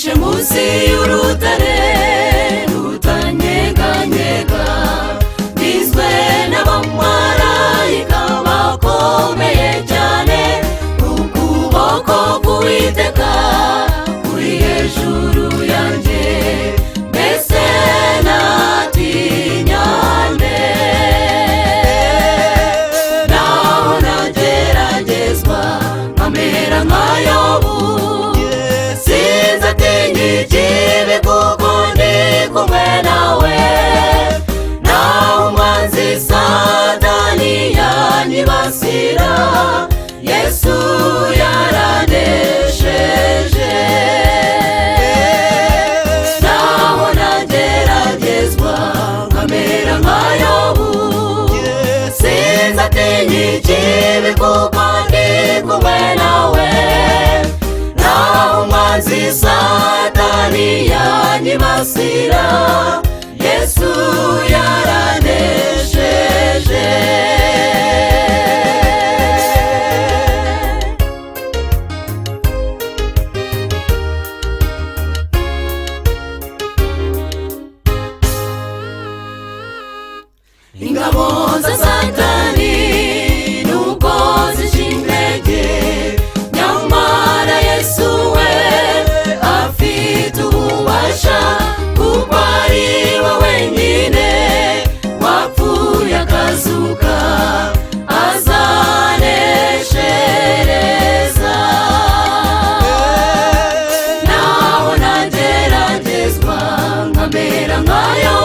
nihishe munsi y'urutare rutanyeganyega, ndizwe n'abamarayika bakomeye cyane, ukuboko k'Uwiteka kuri hejuru yanjye, mbese natinya nde? Naho nageragezwa nkamera nka Yobu, sinzatinya ikibi kuko ndi kumwe nawe. Naho umwanzi Satani yanyibasira, Yesu yaranesheje. Naho nageragezwa nkamera nka Yobu, sinzatinya ikibi kuko ndi kumwe nawe. Naho umwanzi Satani yanyibasira, Yesu yaranesheje. Ingabo za Satani nuko zishintege, nyamara Yesu we afite ububasha, kuko ari we wenyine wapfuye akazuka, azaneshereza. Naho nageragezwa nkamera nka Yobu,